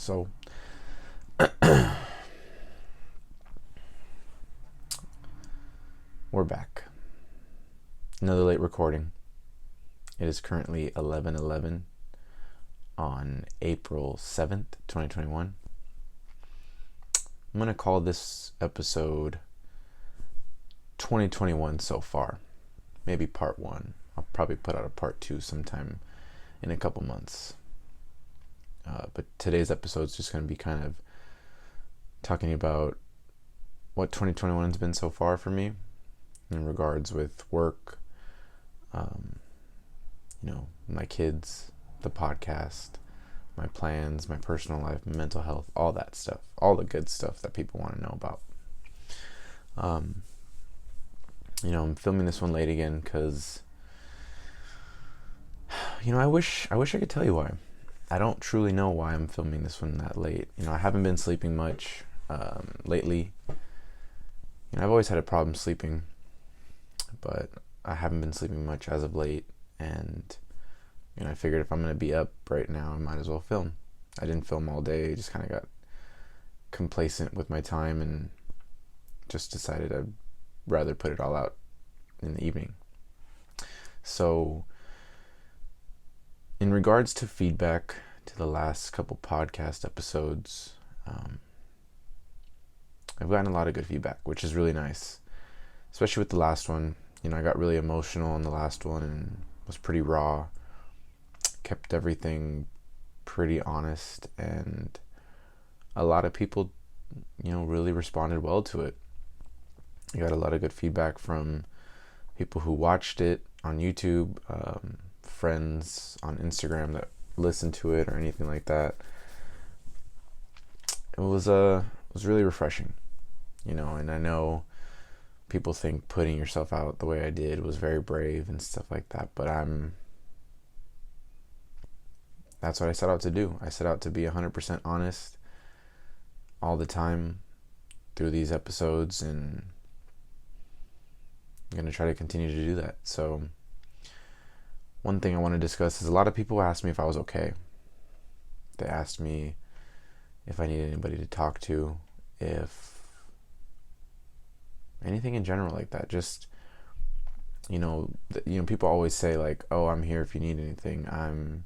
So, we're back. Another late recording. It is currently 11:11 on April 7th, 2021. I'm going to call this episode 2021 so far. Maybe part 1. I'll probably put out a part 2 sometime in a couple months. But today's episode is just going to be kind of talking about what 2021 has been so far for me in regards with work, my kids, the podcast, my plans, my personal life, my mental health, all that stuff, all the good stuff that people want to know about. I'm filming this one late again because, I wish I could tell you why. I don't truly know why I'm filming this one that late. I haven't been sleeping much lately. I've always had a problem sleeping, but I haven't been sleeping much as of late, and I figured if I'm going to be up right now, I might as well film. I didn't film all day, just kind of got complacent with my time and just decided I'd rather put it all out in the evening. So, in regards to feedback to the last couple podcast episodes, I've gotten a lot of good feedback, which is really nice, especially with the last one. I got really emotional in the last one and was pretty raw, kept everything pretty honest, and a lot of people, really responded well to it. I got a lot of good feedback from people who watched it on YouTube, friends on Instagram that listened to it or anything like that. It was really refreshing, and I know people think putting yourself out the way I did was very brave and stuff like that, but that's what I set out to do. I set out to be 100% honest all the time through these episodes, and I'm going to try to continue to do that. So, one thing I want to discuss is a lot of people asked me if I was okay. They asked me if I needed anybody to talk to, if anything in general like that. Just, people always say like, "Oh, I'm here if you need anything. I'm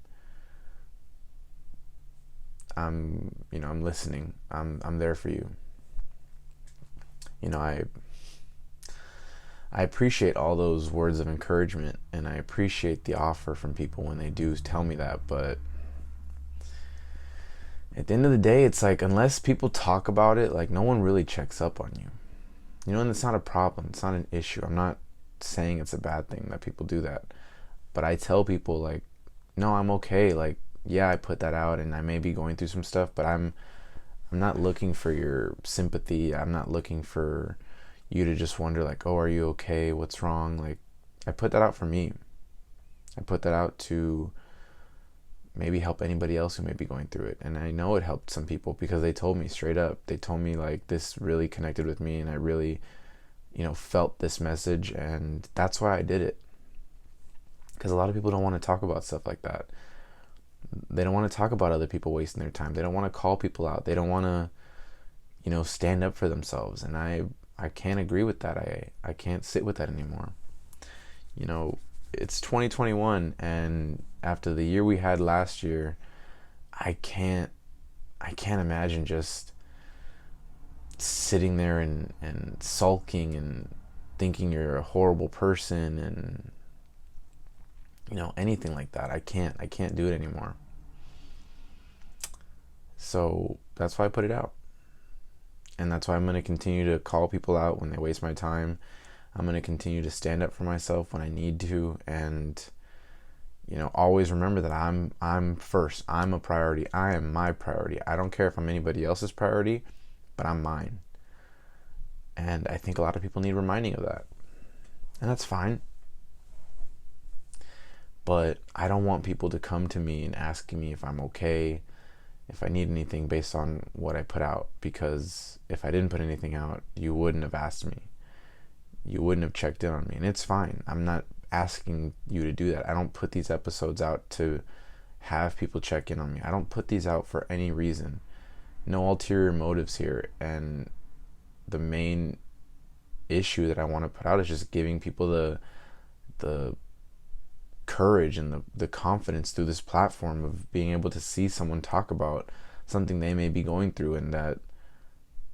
listening. I'm there for you." I appreciate all those words of encouragement, and I appreciate the offer from people when they do tell me that, but at the end of the day, it's like, unless people talk about it, like, no one really checks up on you. And it's not a problem. It's not an issue. I'm not saying it's a bad thing that people do that. But I tell people, like, no, I'm okay. Like, yeah, I put that out and I may be going through some stuff, but I'm not looking for your sympathy. I'm not looking for you to just wonder, like, oh, are you okay? What's wrong? Like, I put that out for me. I put that out to maybe help anybody else who may be going through it. And I know it helped some people because they told me straight up. They told me, like, this really connected with me and I really, felt this message, and that's why I did it. Because a lot of people don't want to talk about stuff like that. They don't want to talk about other people wasting their time. They don't want to call people out. They don't want to, stand up for themselves. And I can't agree with that. I can't sit with that anymore. It's 2021, and after the year we had last year, I can't imagine just sitting there and sulking and thinking you're a horrible person and anything like that. I can't do it anymore. So that's why I put it out. And that's why I'm going to continue to call people out when they waste my time. I'm going to continue to stand up for myself when I need to, and always remember that I'm first. I'm a priority. I am my priority. I don't care if I'm anybody else's priority, but I'm mine. And I think a lot of people need reminding of that. And that's fine. But I don't want people to come to me and asking me if I'm okay, if I need anything based on what I put out, because if I didn't put anything out, you wouldn't have asked me. You wouldn't have checked in on me, and it's fine. I'm not asking you to do that. I don't put these episodes out to have people check in on me. I don't put these out for any reason. No ulterior motives here. And the main issue that I want to put out is just giving people the courage and the confidence through this platform of being able to see someone talk about something they may be going through, and that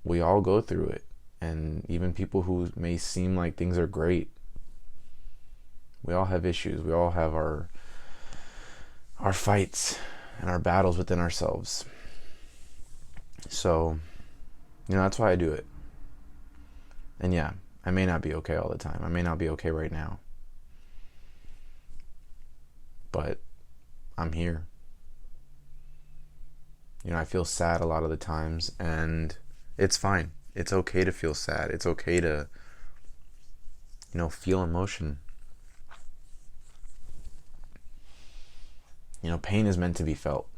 we all go through it. And even people who may seem like things are great, we all have issues. We all have our fights and our battles within ourselves. So, that's why I do it. And yeah, I may not be okay all the time. I may not be okay right now. But I'm here. I feel sad a lot of the times, and it's fine. It's okay to feel sad. It's okay to, feel emotion. Pain is meant to be felt.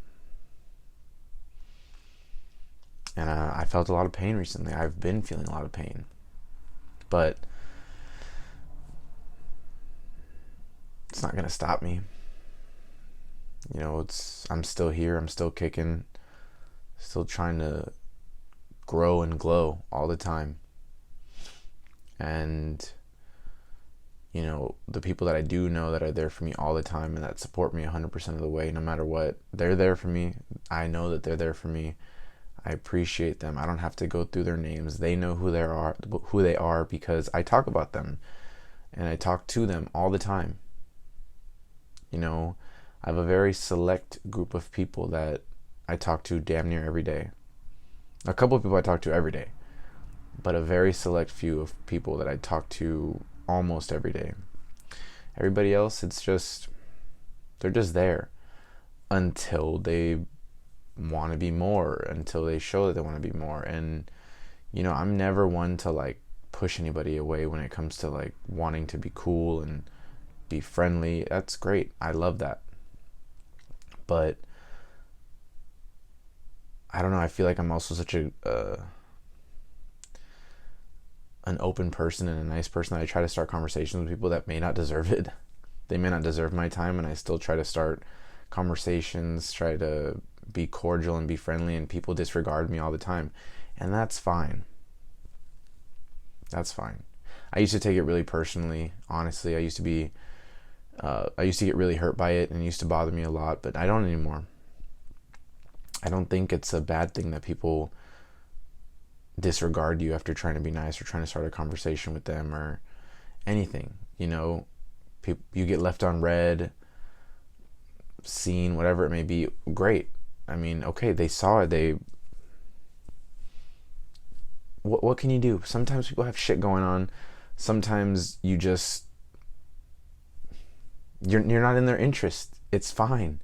And I felt a lot of pain recently. I've been feeling a lot of pain. But it's not going to stop me. I'm still here. I'm still kicking. Still trying to grow and glow all the time. And the people that I do know that are there for me all the time and that support me 100% of the way, no matter what, they're there for me. I know that they're there for me. I appreciate them. I don't have to go through their names. They know who they are because I talk about them and I talk to them all the time. I have a very select group of people that I talk to damn near every day. A couple of people I talk to every day, but a very select few of people that I talk to almost every day. Everybody else, they're just there until they want to be more, until they show that they want to be more. And I'm never one to push anybody away when it comes to wanting to be cool and be friendly. That's great. I love that. But I don't know, I feel like I'm also such an open person and a nice person that I try to start conversations with people that may not deserve it. They may not deserve my time, and I still try to start conversations, try to be cordial and be friendly, and people disregard me all the time. And that's fine. That's fine. I used to take it really personally, honestly. I used to get really hurt by it, and it used to bother me a lot, but I don't anymore. I don't think it's a bad thing that people disregard you after trying to be nice or trying to start a conversation with them or anything. You get left on red, seen, whatever it may be. Great. I mean, okay, they saw it. What can you do? Sometimes people have shit going on. Sometimes you're not in their interest. It's fine.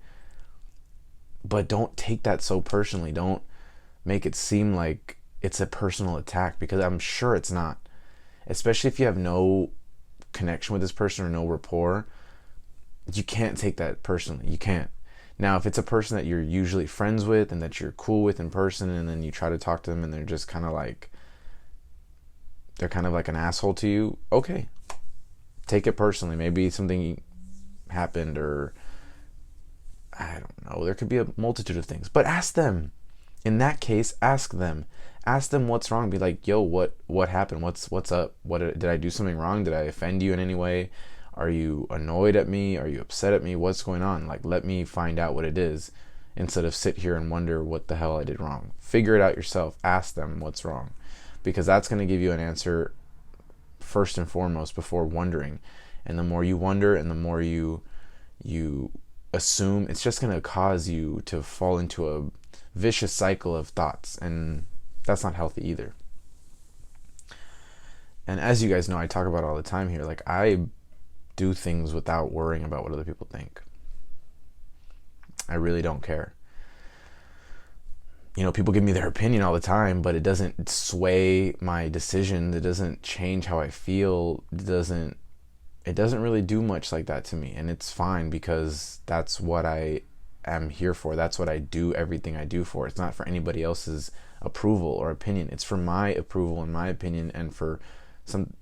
But don't take that so personally. Don't make it seem like it's a personal attack, because I'm sure it's not. Especially if you have no connection with this person or no rapport, you can't take that personally. You can't. Now, if it's a person that you're usually friends with and that you're cool with in person, and then you try to talk to them and they're just kind of like an asshole to you, okay. Take it personally. Maybe something happened, or I don't know. There could be a multitude of things. But ask them. In that case, ask them. Ask them what's wrong. Be like, yo, what happened? What's up? Did I do something wrong? Did I offend you in any way? Are you annoyed at me? Are you upset at me? What's going on? Let me find out what it is, instead of sit here and wonder what the hell I did wrong. Figure it out yourself. Ask them what's wrong, because that's going to give you an answer first and foremost before wondering. And the more you wonder and the more you assume, it's just going to cause you to fall into a vicious cycle of thoughts, and that's not healthy either. And as you guys know, I talk about all the time here, I do things without worrying about what other people think. I really don't care. People give me their opinion all the time, but it doesn't sway my decisions. It doesn't change how I feel. It doesn't really do much like that to me. And it's fine, because that's what I am here for. That's what I do everything I do for. It's not for anybody else's approval or opinion. It's for my approval and my opinion, and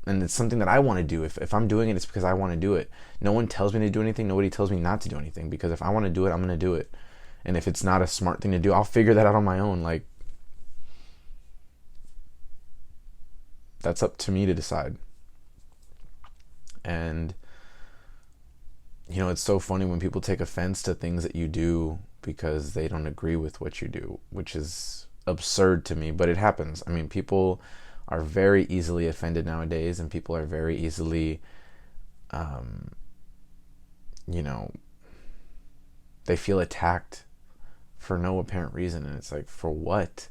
it's something that I want to do. If I'm doing it, it's because I want to do it. No one tells me to do anything. Nobody tells me not to do anything, because if I want to do it, I'm going to do it. And if it's not a smart thing to do, I'll figure that out on my own. That's up to me to decide. And it's so funny when people take offense to things that you do because they don't agree with what you do, which is absurd to me, but it happens. I mean, people are very easily offended nowadays, and people are very easily, they feel attacked for no apparent reason. And it's like, for what?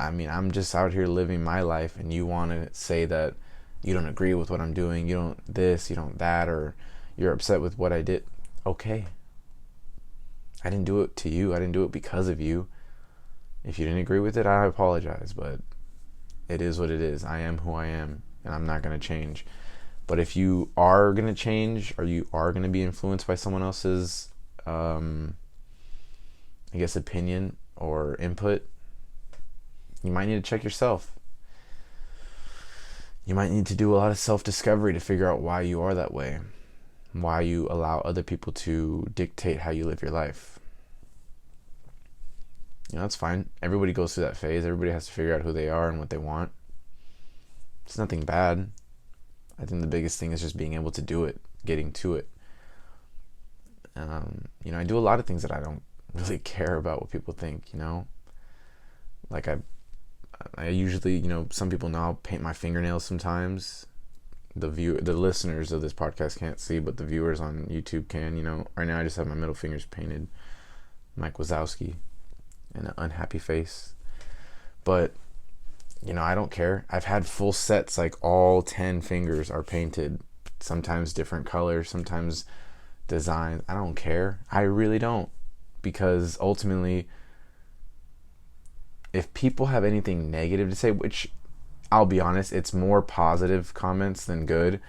I mean, I'm just out here living my life, and you want to say that you don't agree with what I'm doing, you don't this, you don't that, or you're upset with what I did. Okay. I didn't do it to you. I didn't do it because of you. If you didn't agree with it, I apologize, but it is what it is. I am who I am, and I'm not going to change. But if you are going to change, or you are going to be influenced by someone else's, opinion or input, you might need to check yourself. You might need to do a lot of self-discovery to figure out why you are that way, why you allow other people to dictate how you live your life. That's fine. Everybody goes through that phase. Everybody has to figure out who they are and what they want. It's nothing bad. I think the biggest thing is just being able to do it, getting to it. I do a lot of things that I don't really care about what people think, Like I usually, some people know I'll paint my fingernails sometimes. The listeners of this podcast can't see, but the viewers on YouTube can. Right now I just have my middle fingers painted, Mike Wazowski, and an unhappy face. But I don't care. I've had full sets, like all 10 fingers are painted, sometimes different colors, sometimes designs. I don't care. I really don't, because ultimately, if people have anything negative to say, which I'll be honest, it's more positive comments than good.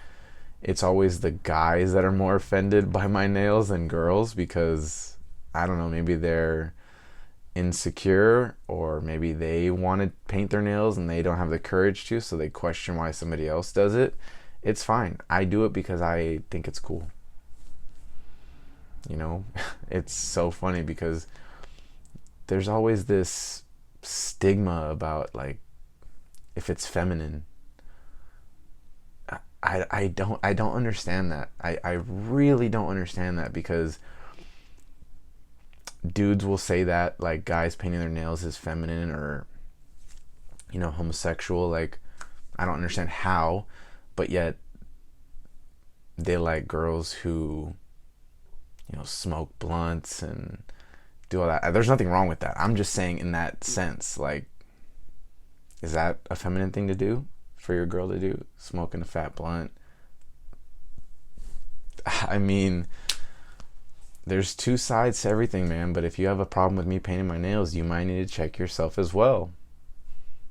It's always the guys that are more offended by my nails than girls, because I don't know, maybe they're insecure, or maybe they want to paint their nails and they don't have the courage to, so they question why somebody else does it. It's fine. I do it because I think it's cool. It's so funny because there's always this stigma about, like, if it's feminine. I don't understand that. I really don't understand that, because dudes will say that, like, guys painting their nails is feminine, or homosexual. Like, I don't understand how, but yet they like girls who smoke blunts and do all that. There's nothing wrong with that. I'm just saying, in that sense, like, is that a feminine thing to do for your girl to do? Smoking a fat blunt? I mean, there's two sides to everything, man. But if you have a problem with me painting my nails, you might need to check yourself as well.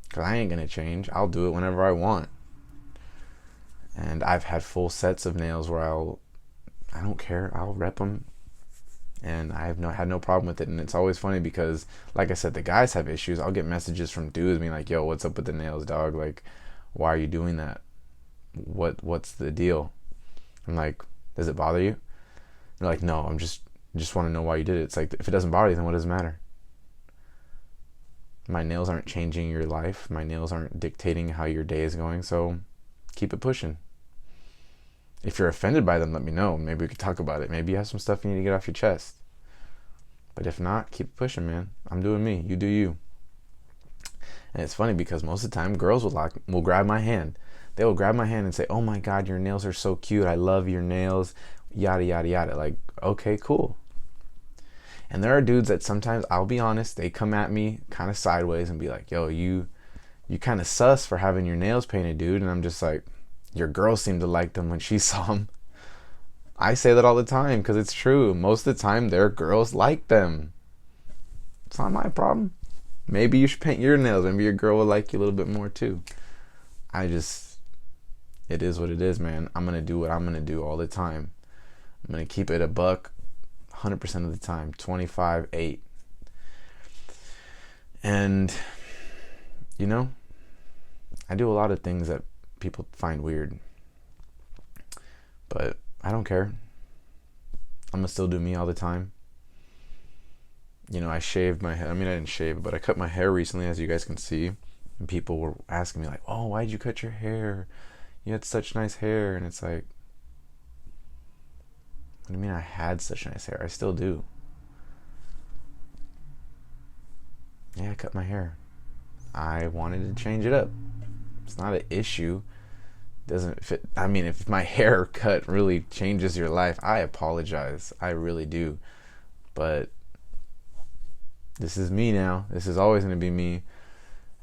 Because I ain't going to change. I'll do it whenever I want. And I've had full sets of nails where I don't care. I'll rep them. And I have had no problem with it. And it's always funny because, like I said, the guys have issues. I'll get messages from dudes being like, yo, what's up with the nails, dog? Like, why are you doing that? What's the deal? I'm like, does it bother you? They're like, no, I'm just want to know why you did it. It's like, if it doesn't bother you, then what does it matter? My nails aren't changing your life. My nails aren't dictating how your day is going. So keep it pushing. If you're offended by them, let me know. Maybe we could talk about it. Maybe you have some stuff you need to get off your chest. But if not, keep it pushing, man. I'm doing me. You do you. And it's funny because most of the time, girls will grab my hand. They will grab my hand and say, oh my God, your nails are so cute. I love your nails. Yada, yada, yada. Like, okay, cool. And there are dudes that sometimes, I'll be honest, they come at me kind of sideways and be like, yo, you kind of sus for having your nails painted, dude. And I'm just like, your girl seemed to like them when she saw them. I say that all the time because it's true. Most of the time, their girls like them. It's not my problem. Maybe you should paint your nails. Maybe your girl will like you a little bit more too. It is what it is, man. I'm going to do what I'm going to do all the time. I'm going to keep it a buck 100% of the time. 25-8. And, I do a lot of things that people find weird. But I don't care. I'm going to still do me all the time. I shaved my head. I mean, I didn't shave, but I cut my hair recently, as you guys can see. And people were asking me like, oh, why'd you cut your hair? You had such nice hair. And it's like, what do you mean I had such nice hair? I still do. Yeah, I cut my hair. I wanted to change it up. It's not an issue. Doesn't fit. I mean, if my haircut really changes your life, I apologize. I really do. But this is me now. This is always going to be me.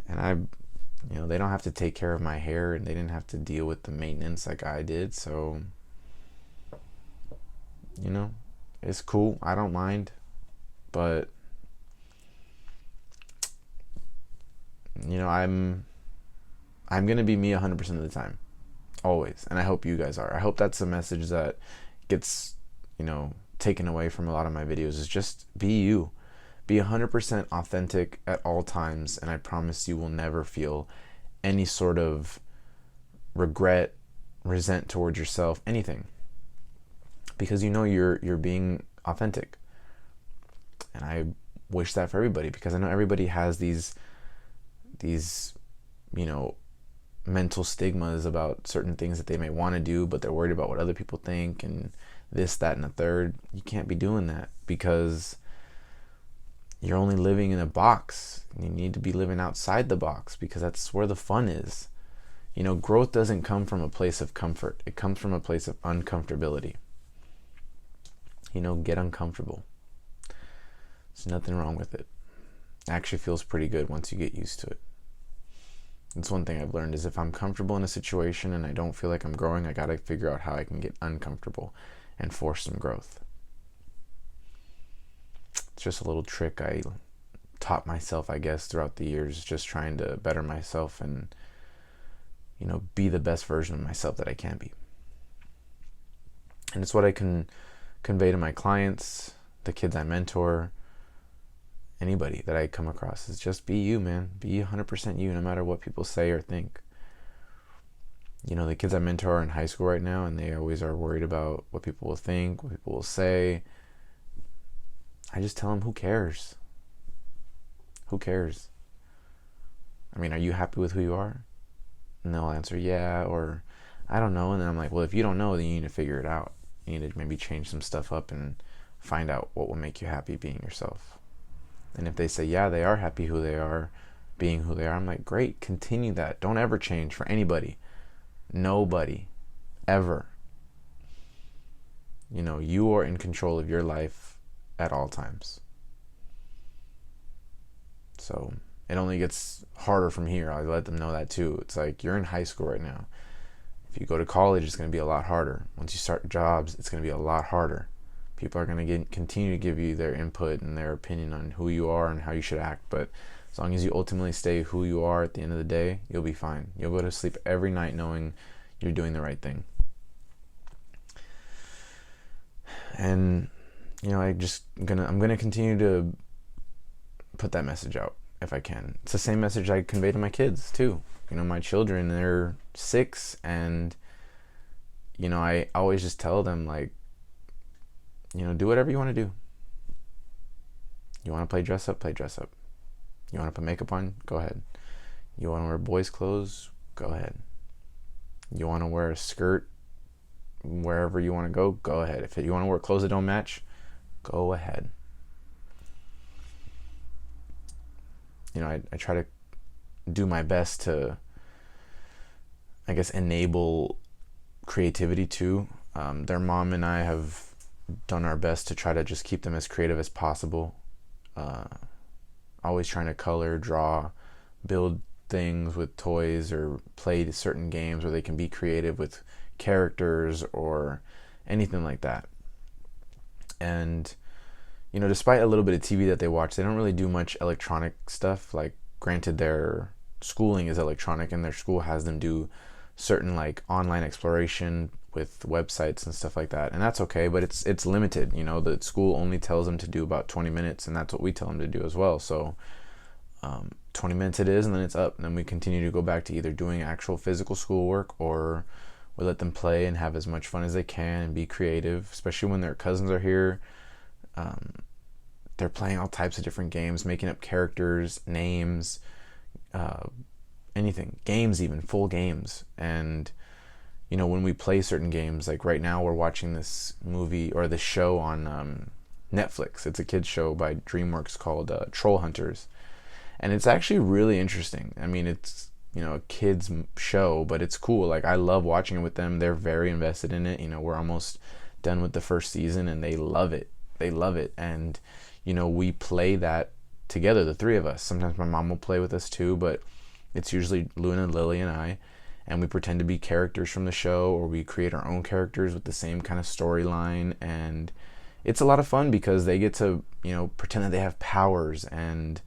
And they don't have to take care of my hair, and they didn't have to deal with the maintenance like I did. So, it's cool. I don't mind. But, I'm going to be me 100% of the time. Always. And I hope you guys are. I hope that's the message that gets, taken away from a lot of my videos, is just be you. Be 100% authentic at all times, and I promise you will never feel any sort of regret, resent towards yourself, anything. Because you're being authentic. And I wish that for everybody, because I know everybody has these mental stigmas about certain things that they may want to do, but they're worried about what other people think and this, that, and the third. You can't be doing that, because you're only living in a box. You need to be living outside the box, because that's where the fun is. Growth doesn't come from a place of comfort. It comes from a place of uncomfortability. Get uncomfortable. There's nothing wrong with it. It actually feels pretty good once you get used to it. That's one thing I've learned, is if I'm comfortable in a situation and I don't feel like I'm growing, I gotta figure out how I can get uncomfortable and force some growth. It's just a little trick I taught myself, I guess, throughout the years, just trying to better myself and, be the best version of myself that I can be. And it's what I can convey to my clients, the kids I mentor, anybody that I come across, is just be you, man. Be 100% you, no matter what people say or think. The kids I mentor are in high school right now, and they always are worried about what people will think, what people will say. I just tell them, who cares? Who cares? I mean, are you happy with who you are? And they'll answer, yeah, or I don't know. And then I'm like, well, if you don't know, then you need to figure it out. You need to maybe change some stuff up and find out what will make you happy being yourself. And if they say, yeah, they are happy who they are, being who they are, I'm like, great, continue that. Don't ever change for anybody. Nobody. Ever. You are in control of your life at all times. So it only gets harder from here. I let them know that too. It's like, you're in high school right now. If you go to college, it's going to be a lot harder. Once you start jobs, it's going to be a lot harder. People are going to continue to give you their input and their opinion on who you are and how you should act. But as long as you ultimately stay who you are at the end of the day, you'll be fine. You'll go to sleep every night knowing you're doing the right thing. And, I'm going to continue to put that message out if I can. It's the same message I convey to my kids too. My children, they're 6, and, I always just tell them, like, do whatever you want to do. You want to play dress up? Play dress up. You want to put makeup on? Go ahead. You want to wear boys' clothes? Go ahead. You want to wear a skirt wherever you want to go? Go ahead. If you want to wear clothes that don't match, go ahead. I try to do my best to, I guess, enable creativity too. Their mom and I have done our best to try to just keep them as creative as possible. Always trying to color, draw, build things with toys, or play certain games where they can be creative with characters or anything like that. And despite a little bit of TV that they watch, they don't really do much electronic stuff. Like, granted, their schooling is electronic, and their school has them do certain like online exploration with websites and stuff like that, and that's okay, but it's limited. The school only tells them to do about 20 minutes, and that's what we tell them to do as well. So 20 minutes it is, and then it's up, and then we continue to go back to either doing actual physical schoolwork, or we let them play and have as much fun as they can and be creative, especially when their cousins are here. They're playing all types of different games, making up characters, names, anything, games, even full games. And when we play certain games, like right now we're watching this movie or this show on Netflix. It's a kids show by DreamWorks called Troll Hunters, and it's actually really interesting. I mean, it's a kids show, but it's cool. Like, I love watching it with them. They're very invested in it. We're almost done with the first season, and they love it. And we play that together, the three of us. Sometimes my mom will play with us too, but it's usually Luna, Lily, and I, and we pretend to be characters from the show, or we create our own characters with the same kind of storyline. And it's a lot of fun because they get to pretend that they have powers and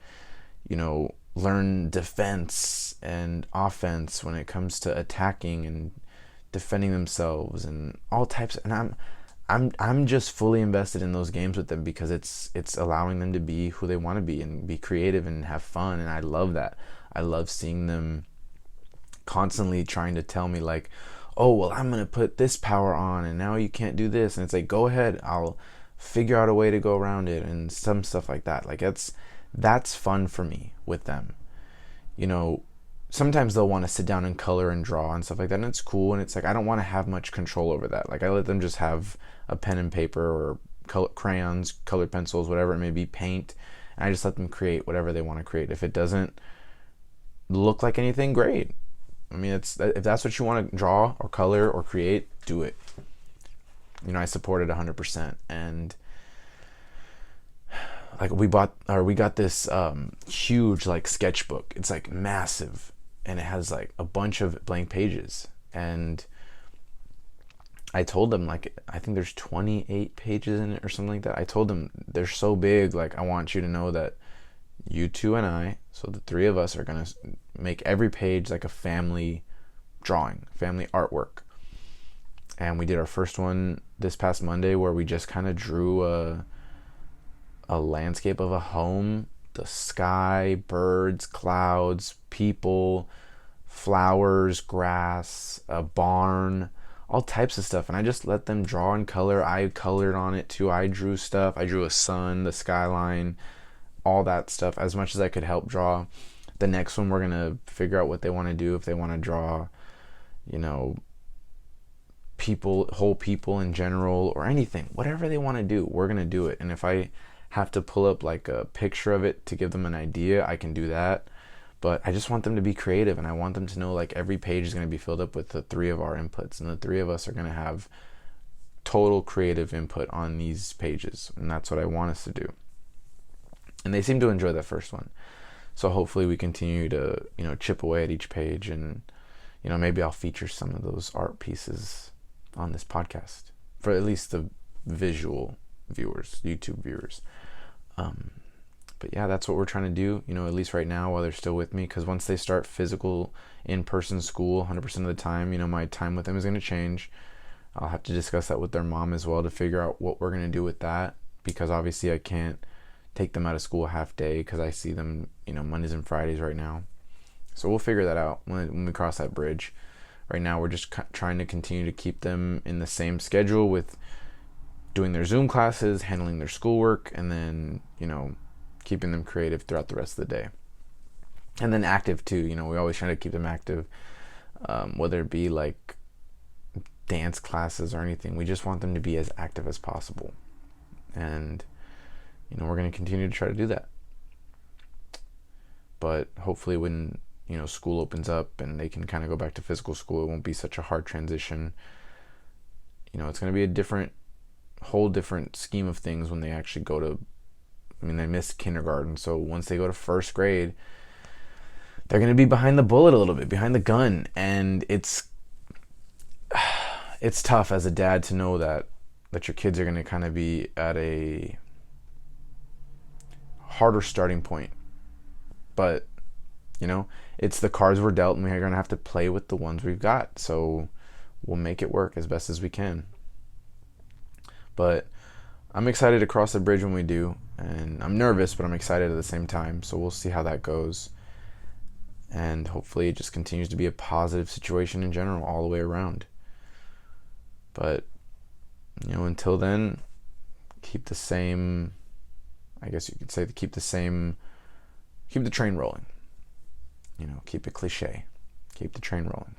learn defense and offense when it comes to attacking and defending themselves and all types. And I'm just fully invested in those games with them because it's allowing them to be who they want to be and be creative and have fun. And I love that. I love seeing them constantly trying to tell me, like, oh, well, I'm going to put this power on and now you can't do this. And it's like, go ahead, I'll figure out a way to go around it, and some stuff like that. Like, that's fun for me with them. Sometimes they'll want to sit down and color and draw and stuff like that, and it's cool. And it's like, I don't want to have much control over that. Like, I let them just have a pen and paper or crayons, colored pencils, whatever it may be, paint, and I just let them create whatever they want to create. If it doesn't look like anything, great. I mean, if that's what you want to draw or color or create, do it. I support it 100%. And like, we got this huge like sketchbook. It's like massive, and it has like a bunch of blank pages. And I told them, like, I think there's 28 pages in it or something like that. I told them, they're so big, like, I want you to know that you two and I, so the three of us, are gonna make every page like a family drawing, family artwork. And we did our first one this past Monday, where we just kind of drew a landscape of a home, the sky, birds, clouds, people, flowers, grass, a barn, all types of stuff. And I just let them draw and color. I colored on it too. I drew stuff. I drew a sun, the skyline, all that stuff, as much as I could help draw. The next one, we're going to figure out what they want to do. If they want to draw, people, whole people in general, or anything, whatever they want to do, we're going to do it. And if I have to pull up like a picture of it to give them an idea, I can do that. But I just want them to be creative, and I want them to know, like, every page is going to be filled up with the three of our inputs, and the three of us are going to have total creative input on these pages. And that's what I want us to do. And they seem to enjoy that first one. So hopefully we continue to, chip away at each page, and, maybe I'll feature some of those art pieces on this podcast for at least the visual viewers, YouTube viewers. But yeah, that's what we're trying to do, at least right now while they're still with me, because once they start physical in-person school 100% of the time, my time with them is going to change. I'll have to discuss that with their mom as well to figure out what we're going to do with that, because obviously I can't take them out of school half day because I see them, Mondays and Fridays right now. So we'll figure that out when we cross that bridge. Right now we're just trying to continue to keep them in the same schedule with doing their Zoom classes, handling their schoolwork, and then, keeping them creative throughout the rest of the day. And then active too. We always try to keep them active, whether it be like dance classes or anything. We just want them to be as active as possible. And, we're going to continue to try to do that. But hopefully when, school opens up and they can kind of go back to physical school, it won't be such a hard transition. It's going to be a whole different scheme of things when they actually go to, they missed kindergarten. So once they go to first grade, they're going to be behind the bullet a little bit, behind the gun. And it's tough as a dad to know that your kids are going to kind of be at a harder starting point. But, it's the cards we're dealt, and we're going to have to play with the ones we've got. So we'll make it work as best as we can. But I'm excited to cross the bridge when we do. And I'm nervous, but I'm excited at the same time. So we'll see how that goes. And hopefully it just continues to be a positive situation in general all the way around. But, until then, keep the same, I guess you could say, keep the train rolling. keep it cliche, keep the train rolling.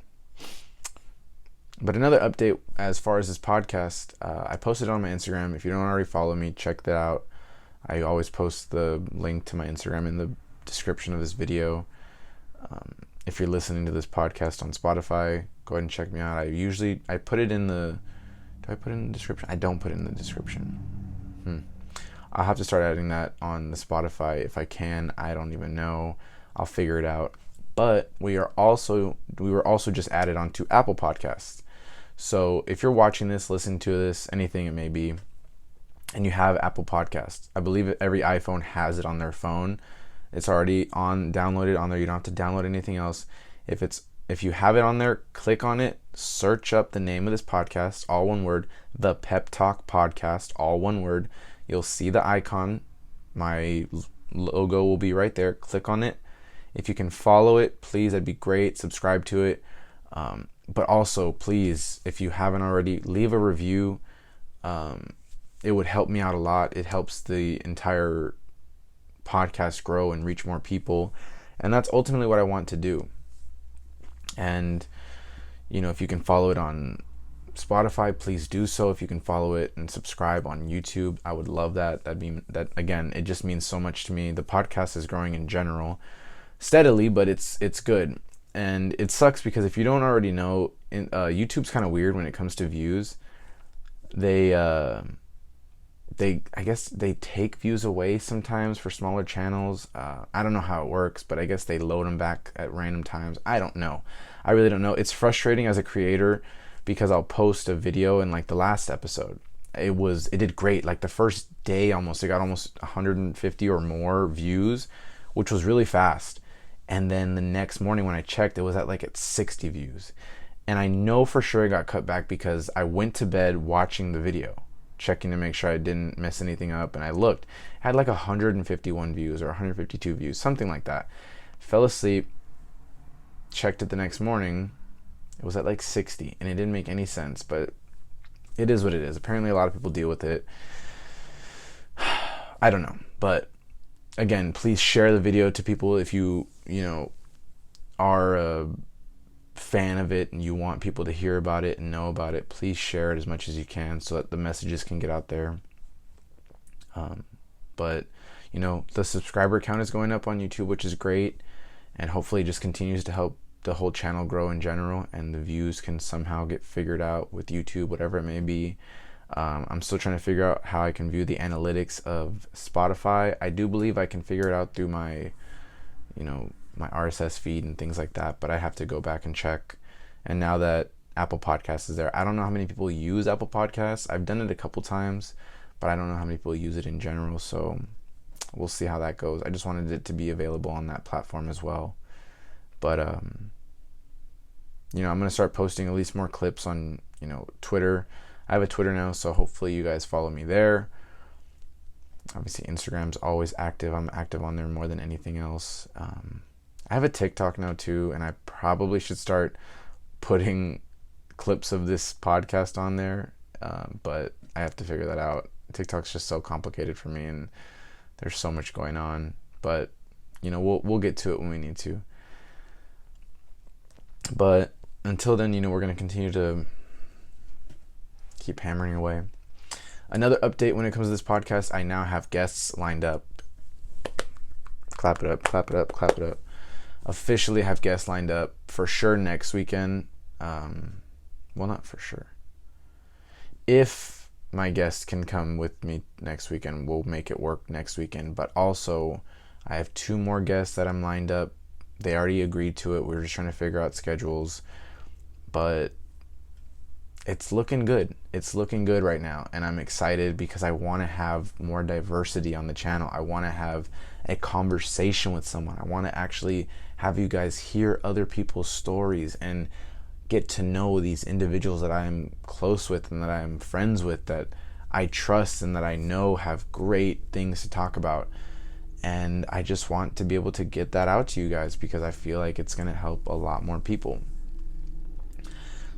But another update as far as this podcast, I posted on my Instagram. If you don't already follow me, check that out. I always post the link to my Instagram in the description of this video. If you're listening to this podcast on Spotify, go ahead and check me out. I put it in the... Do I put it in the description? I don't put it in the description. I'll have to start adding that on the Spotify if I can. I don't even know. I'll figure it out. But we were also just added onto Apple Podcasts. So if you're watching this, listening to this, anything it may be, and you have Apple Podcasts, I believe every iPhone has it on their phone. It's already downloaded on there. You don't have to download anything else. If you have it on there, click on it, search up the name of this podcast, all one word, The Pep Talk Podcast, all one word. You'll see the icon. My logo will be right there. Click on it. If you can follow it, please, that'd be great. Subscribe to it. But also, please, if you haven't already, leave a review. It would help me out a lot. It helps the entire podcast grow and reach more people. And that's ultimately what I want to do. And, if you can follow it on Spotify, please do so. If you can follow it and subscribe on YouTube, I would love that. That again, it just means so much to me. The podcast is growing in general steadily, but it's good. And it sucks because if you don't already know, YouTube's kind of weird when it comes to views. I guess they take views away sometimes for smaller channels. I don't know how it works, but I guess they load them back at random times. I don't know. I really don't know. It's frustrating as a creator because I'll post a video, and like the last episode, it did great. Like the first day it got almost 150 or more views, which was really fast. And then the next morning when I checked, it was at 60 views. And I know for sure it got cut back because I went to bed watching the video, checking to make sure I didn't mess anything up. And I looked, it had 151 views or 152 views, something like that. Fell asleep, checked it the next morning, it was at 60, and it didn't make any sense, but it is what it is. Apparently a lot of people deal with it. I don't know, but again, please share the video to people if you are a fan of it and you want people to hear about it and know about it. Please share it as much as you can so that the messages can get out there. But the subscriber count is going up on YouTube, which is great, and hopefully it just continues to help the whole channel grow in general, and the views can somehow get figured out with YouTube, whatever it may be. I'm still trying to figure out how I can view the analytics of Spotify. I do believe I can figure it out through my my RSS feed and things like that, but I have to go back and check. And now that Apple Podcasts is there, I don't know how many people use Apple Podcasts. I've done it a couple times, but I don't know how many people use it in general, so we'll see how that goes. I just wanted it to be available on that platform as well. But I'm going to start posting at least more clips on Twitter. I have a Twitter now, so hopefully you guys follow me there. Obviously Instagram's always active. I'm active on there more than anything else. I have a TikTok now too, and I probably should start putting clips of this podcast on there, but I have to figure that out. TikTok's just so complicated for me, and there's so much going on. But we'll get to it when we need to. But until then, we're going to continue to keep hammering away. Another update when it comes to this podcast, I now have guests lined up. Clap it up, clap it up, clap it up. Officially have guests lined up for sure next weekend. Well, not for sure. If my guest can come with me next weekend, we'll make it work next weekend. But also, I have 2 more guests that I'm lined up. They already agreed to it. We're just trying to figure out schedules. But it's looking good. It's looking good right now. And I'm excited because I want to have more diversity on the channel. I want to have a conversation with someone. I want to actually have you guys hear other people's stories and get to know these individuals that I'm close with and that I'm friends with, that I trust and that I know have great things to talk about. And I just want to be able to get that out to you guys because I feel like it's going to help a lot more people.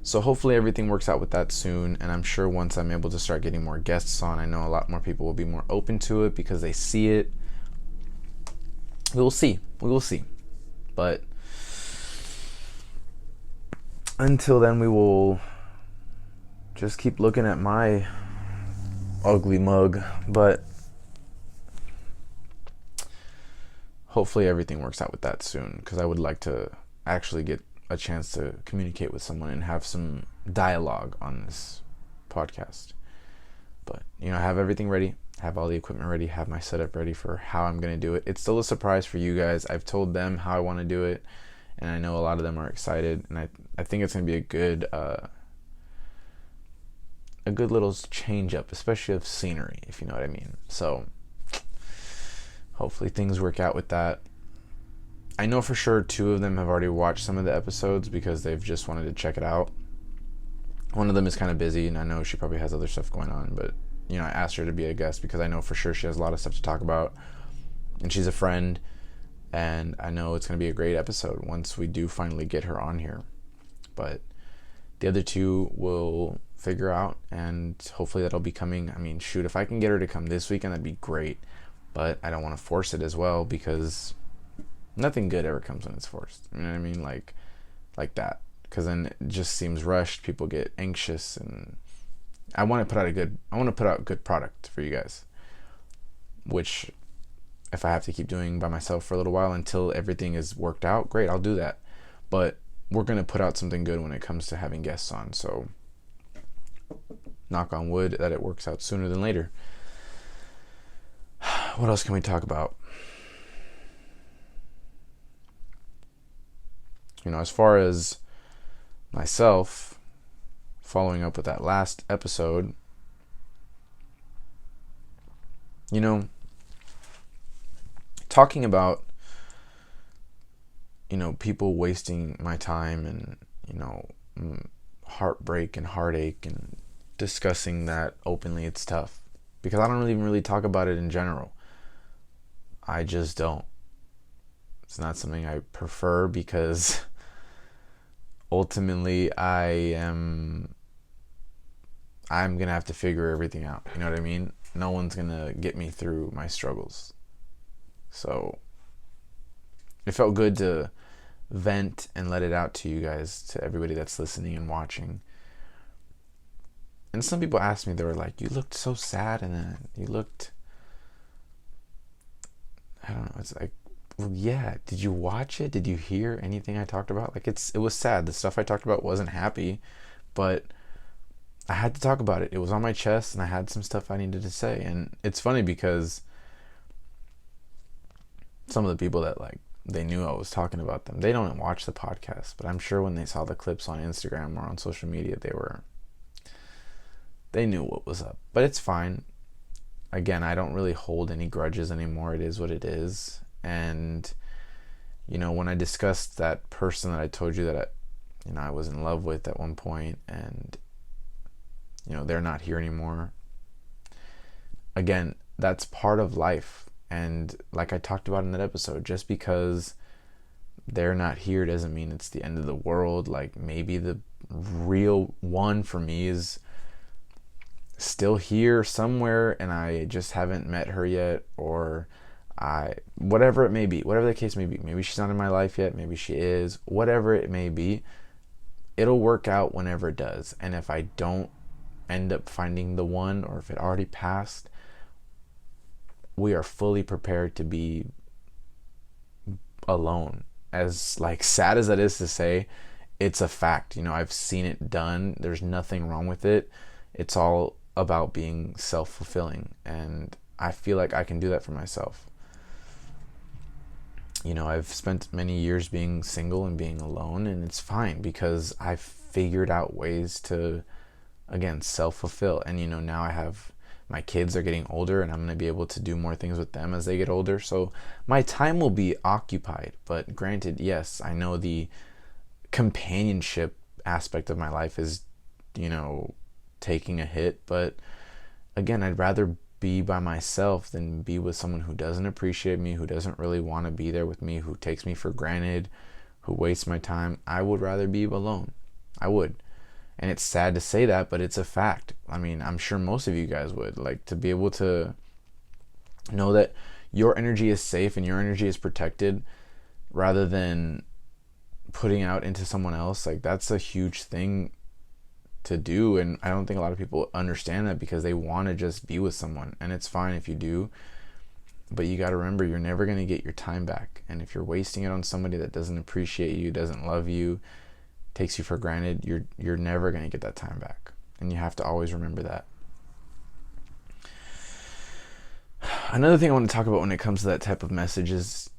So hopefully everything works out with that soon, and I'm sure once I'm able to start getting more guests on, I know a lot more people will be more open to it because they see it. We will see. But until then, we will just keep looking at my ugly mug. But hopefully everything works out with that soon, because I would like to actually get a chance to communicate with someone and have some dialogue on this podcast. But, I have everything ready, have all the equipment ready, have my setup ready for how I'm going to do it. It's still a surprise for you guys. I've told them how I want to do it, and I know a lot of them are excited, and I think it's going to be a good little change up, especially of scenery, if you know what I mean. So hopefully things work out with that. I know for sure 2 of them have already watched some of the episodes because they've just wanted to check it out. One of them is kind of busy, and I know she probably has other stuff going on, but I asked her to be a guest because I know for sure she has a lot of stuff to talk about, and she's a friend, and I know it's going to be a great episode once we do finally get her on here. But the other 2 will figure out, and hopefully that'll be coming. I mean, shoot, if I can get her to come this weekend, that'd be great, but I don't want to force it as well, because nothing good ever comes when it's forced. You know what I mean? Like that. Because then it just seems rushed. People get anxious, and I want to put out a good product for you guys, which if I have to keep doing by myself for a little while until everything is worked out, great, I'll do that. But we're going to put out something good when it comes to having guests on. So knock on wood that it works out sooner than later. What else can we talk about? As far as myself, following up with that last episode, talking about, people wasting my time and, heartbreak and heartache and discussing that openly, it's tough because I don't even really talk about it in general. I just don't. It's not something I prefer because ultimately I'm gonna have to figure everything out. You know what I mean? No one's gonna get me through my struggles. So it felt good to vent and let it out to you guys, to everybody that's listening and watching. And some people asked me, they were like, you looked so sad, and then you looked, I don't know, it's like, well, yeah, did you watch it? Did you hear anything I talked about? Like, it was sad. The stuff I talked about wasn't happy, but I had to talk about it. It was on my chest, and I had some stuff I needed to say. And it's funny because some of the people that, like, they knew I was talking about them, they don't watch the podcast, but I'm sure when they saw the clips on Instagram or on social media, they knew what was up. But it's fine. Again, I don't really hold any grudges anymore. It is what it is. And, when I discussed that person that I told you that I was in love with at one point, and, they're not here anymore. Again, that's part of life. And like I talked about in that episode, just because they're not here doesn't mean it's the end of the world. Like, maybe the real one for me is still here somewhere and I just haven't met her yet, or whatever it may be, whatever the case may be. Maybe she's not in my life yet, maybe she is, whatever it may be, it'll work out whenever it does. And if I don't end up finding the one, or if it already passed, we are fully prepared to be alone. As like sad as that is to say, it's a fact. I've seen it done. There's nothing wrong with it. It's all about being self-fulfilling, and I feel like I can do that for myself. I've spent many years being single and being alone, and it's fine because I've figured out ways to, again, self-fulfill. And now I have my kids are getting older, and I'm going to be able to do more things with them as they get older. So my time will be occupied. But granted, yes, I know the companionship aspect of my life is, taking a hit. But again, I'd rather be by myself than be with someone who doesn't appreciate me, who doesn't really want to be there with me, who takes me for granted, who wastes my time. I would rather be alone. I would. And it's sad to say that, but it's a fact. I mean, I'm sure most of you guys would like to be able to know that your energy is safe and your energy is protected, rather than putting out into someone else, like that's a huge thing to do. And I don't think a lot of people understand that because they want to just be with someone, and it's fine if you do, but you got to remember you're never going to get your time back. And if you're wasting it on somebody that doesn't appreciate you, doesn't love you, takes you for granted, you're never going to get that time back. And you have to always remember that. Another thing I want to talk about when it comes to that type of message is,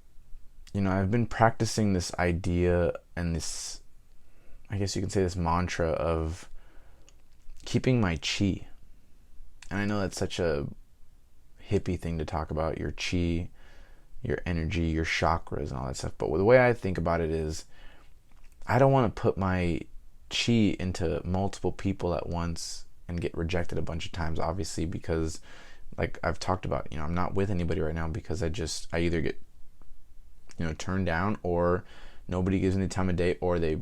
I've been practicing this idea and this, I guess you can say, this mantra of keeping my chi. And I know that's such a hippie thing to talk about, your chi, your energy, your chakras and all that stuff. But the way I think about it is, I don't want to put my chi into multiple people at once and get rejected a bunch of times, obviously, because like I've talked about, I'm not with anybody right now because I either get, turned down, or nobody gives me the time of day, or they,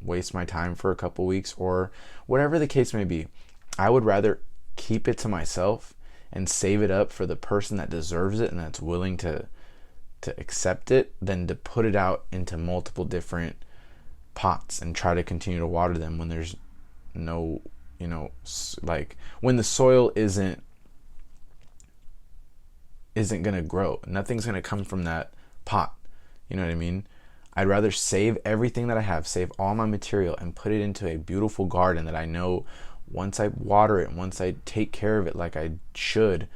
waste my time for a couple weeks, or whatever the case may be. I would rather keep it to myself and save it up for the person that deserves it and that's willing to accept it, than to put it out into multiple different pots and try to continue to water them when there's no, like when the soil isn't going to grow. Nothing's going to come from that pot. You know what I mean? I'd rather save everything that I have, save all my material, and put it into a beautiful garden that I know once I water it, once I take care of it like I should,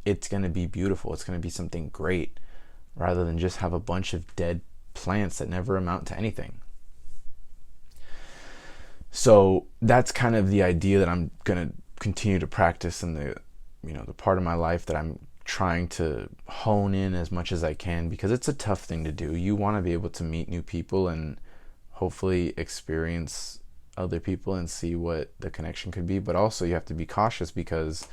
it's going to be beautiful. It's going to be something great, rather than just have a bunch of dead plants that never amount to anything. So that's kind of the idea that I'm going to continue to practice in the part of my life that I'm trying to hone in as much as I can, because it's a tough thing to do. You want to be able to meet new people and hopefully experience other people and see what the connection could be, but also you have to be cautious, because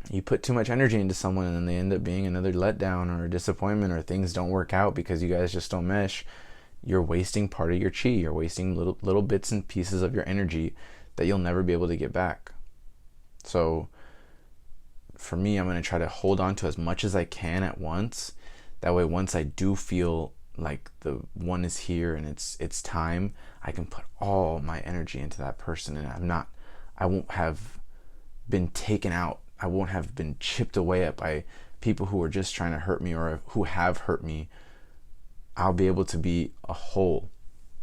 you put too much energy into someone and then they end up being another letdown or a disappointment, or things don't work out because you guys just don't mesh. You're wasting part of your chi. You're wasting little bits and pieces of your energy that you'll never be able to get back. So for me, I'm going to try to hold on to as much as I can at once. That way, once I do feel like the one is here and it's time, I can put all my energy into that person, and I won't have been taken out. I won't have been chipped away at by people who are just trying to hurt me or who have hurt me. I'll be able to be a whole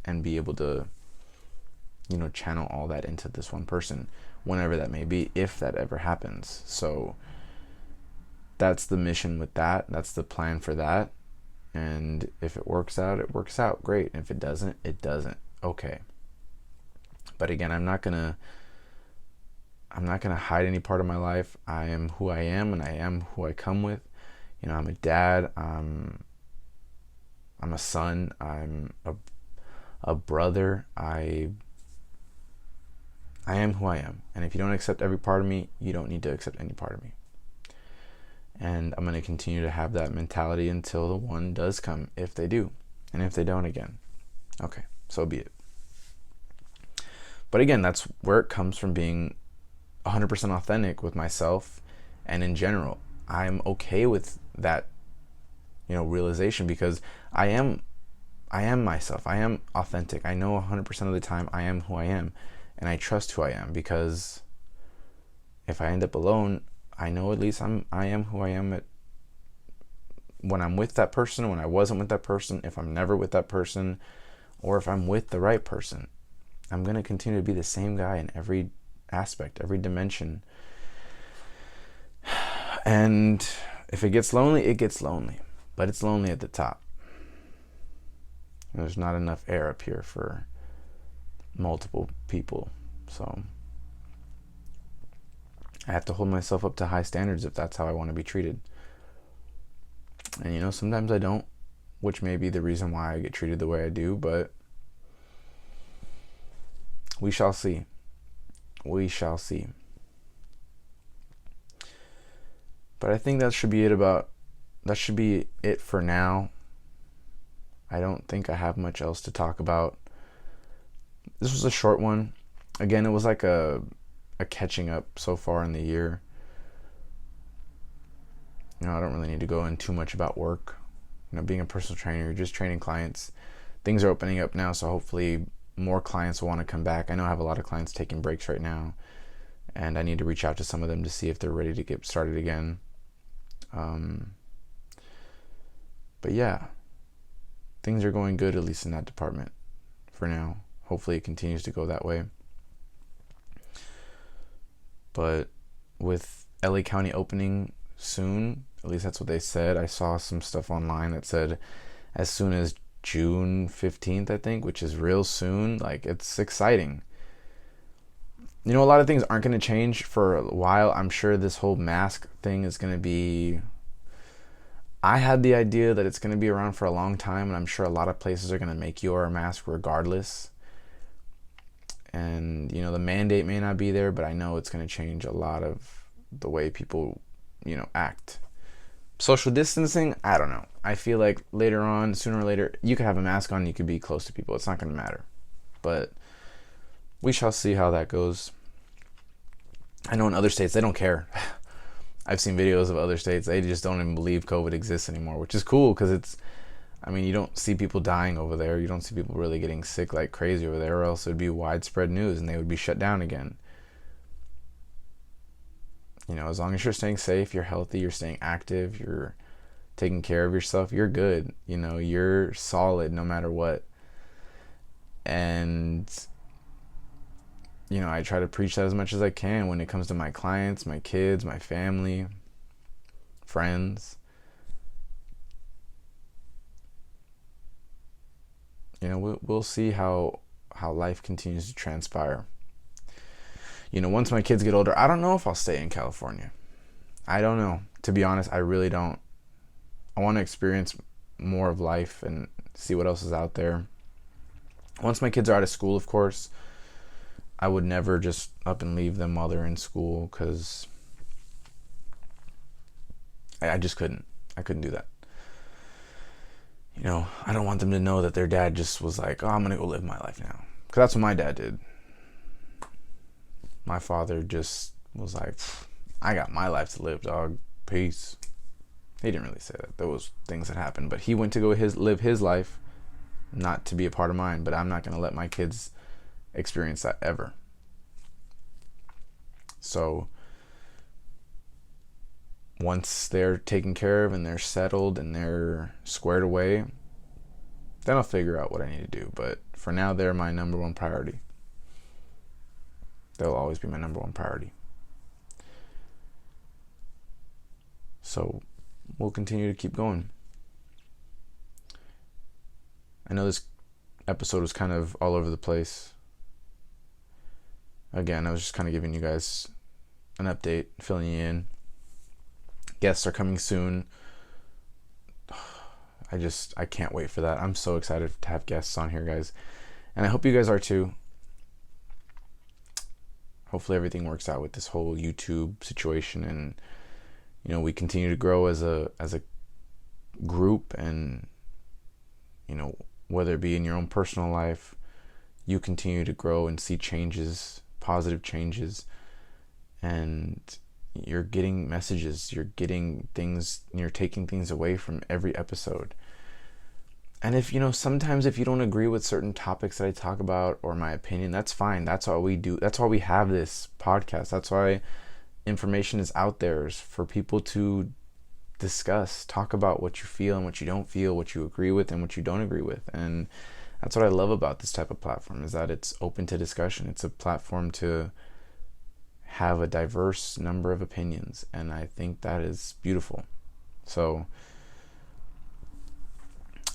and be able to, channel all that into this one person, whenever that may be, if that ever happens. So that's the mission with that. That's the plan for that. And if it works out, it works out. Great. And if it doesn't, it doesn't. Okay. But again, I'm not gonna hide any part of my life. I am who I am, and I am who I come with. I'm a dad. I'm a son. I'm a brother. I am who I am. And if you don't accept every part of me, you don't need to accept any part of me. And I'm going to continue to have that mentality until the one does come, if they do. And if they don't, again, okay, so be it. But again, that's where it comes from, being 100% authentic with myself and in general. I'm okay with that, realization, because I am myself. I am authentic. I know 100% of the time I am who I am, and I trust who I am, because if I end up alone, I know at least I am who I am when I'm with that person, when I wasn't with that person, if I'm never with that person, or if I'm with the right person. I'm going to continue to be the same guy in every aspect, every dimension. And if it gets lonely, it gets lonely. But it's lonely at the top. There's not enough air up here for multiple people. So I have to hold myself up to high standards if that's how I want to be treated. And sometimes I don't, which may be the reason why I get treated the way I do, but we shall see. We shall see. But I think that should be it for now. I don't think I have much else to talk about. This was a short one. Again, it was like a catching up so far in the year. I don't really need to go in too much about work. being a personal trainer, you're just training clients. Things are opening up now, so hopefully more clients will want to come back. I know I have a lot of clients taking breaks right now, and I need to reach out to some of them to see if they're ready to get started again. But yeah, things are going good, at least in that department for now. Hopefully it continues to go that way. But with LA County opening soon, at least that's what they said. I saw some stuff online that said as soon as June 15th, I think, which is real soon. Like, it's exciting. A lot of things aren't going to change for a while. I'm sure this whole mask thing is going to be... I had the idea that it's going to be around for a long time, and I'm sure a lot of places are going to make you wear a mask regardless. And, the mandate may not be there, but I know it's going to change a lot of the way people, act. Social distancing, I don't know. I feel like later on, sooner or later, you could have a mask on, you could be close to people. It's not going to matter. But we shall see how that goes. I know in other states, they don't care. I've seen videos of other states, they just don't even believe COVID exists anymore, which is cool because you don't see people dying over there. You don't see people really getting sick like crazy over there, or else it would be widespread news and they would be shut down again. As long as you're staying safe, you're healthy, you're staying active, you're taking care of yourself, you're good. You're solid no matter what. And, I try to preach that as much as I can when it comes to my clients, my kids, my family, friends. We'll see how life continues to transpire. Once my kids get older, I don't know if I'll stay in California. I don't know. To be honest, I really don't. I want to experience more of life and see what else is out there. Once my kids are out of school, of course, I would never just up and leave them while they're in school, because I just couldn't. I couldn't do that. I don't want them to know that their dad just was like, oh, I'm going to go live my life now. Because that's what my dad did. My father just was like, I got my life to live, dog. Peace. He didn't really say that. There was things that happened. But he went to go live his life, not to be a part of mine. But I'm not going to let my kids experience that ever. So once they're taken care of and they're settled and they're squared away, then I'll figure out what I need to do. But for now, they're my number one priority. They'll always be my number one priority. So we'll continue to keep going. I know this episode was kind of all over the place. Again, I was just kind of giving you guys an update, filling you in. Guests are coming soon. I can't wait for that. I'm so excited to have guests on here, guys. And I hope you guys are too. Hopefully everything works out with this whole YouTube situation, and we continue to grow as a group, and whether it be in your own personal life, you continue to grow and see changes, positive changes, and you're getting messages, you're getting things, you're taking things away from every episode. And if sometimes if you don't agree with certain topics that I talk about or my opinion, that's fine. That's why we do. That's why we have this podcast. That's why information is out there, is for people to discuss, talk about what you feel and what you don't feel, what you agree with and what you don't agree with. And that's what I love about this type of platform, is that it's open to discussion. It's a platform to have a diverse number of opinions, and I think that is beautiful. So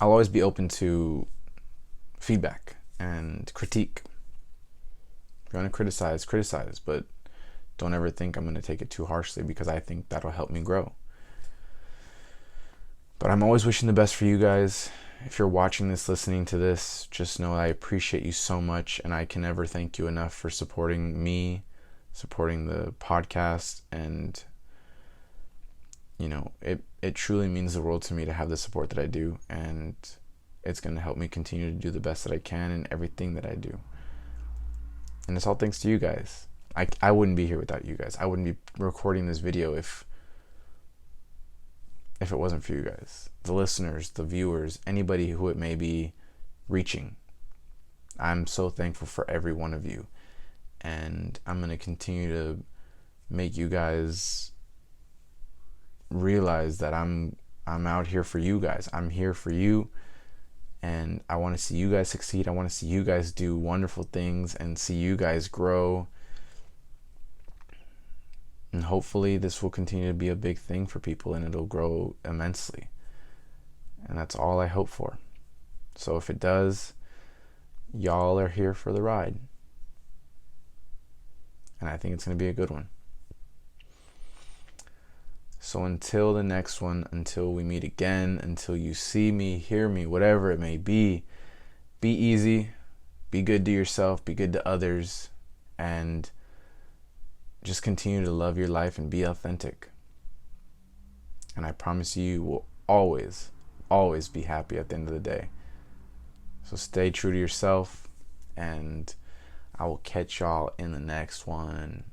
I'll always be open to feedback and critique. If you want to criticize, but don't ever think I'm going to take it too harshly, because I think that'll help me grow. But I'm always wishing the best for you guys. If you're watching this, listening to this, just know I appreciate you so much, and I can never thank you enough for supporting me, supporting the podcast, and it truly means the world to me to have the support that I do, and it's going to help me continue to do the best that I can in everything that I do. And it's all thanks to you guys. I wouldn't be here without you guys. I wouldn't be recording this video if if it wasn't for you guys, the listeners, the viewers, anybody who it may be reaching. I'm so thankful for every one of you, and I'm going to continue to make you guys realize that I'm out here for you guys. I'm here for you, and I want to see you guys succeed. I want to see you guys do wonderful things and see you guys grow. And hopefully this will continue to be a big thing for people, and it'll grow immensely. And that's all I hope for. So if it does, y'all are here for the ride. And I think it's going to be a good one. So until the next one, until we meet again, until you see me, hear me, whatever it may be easy, be good to yourself, be good to others, and just continue to love your life and be authentic. And I promise you will always, always be happy at the end of the day. So stay true to yourself, and I will catch y'all in the next one.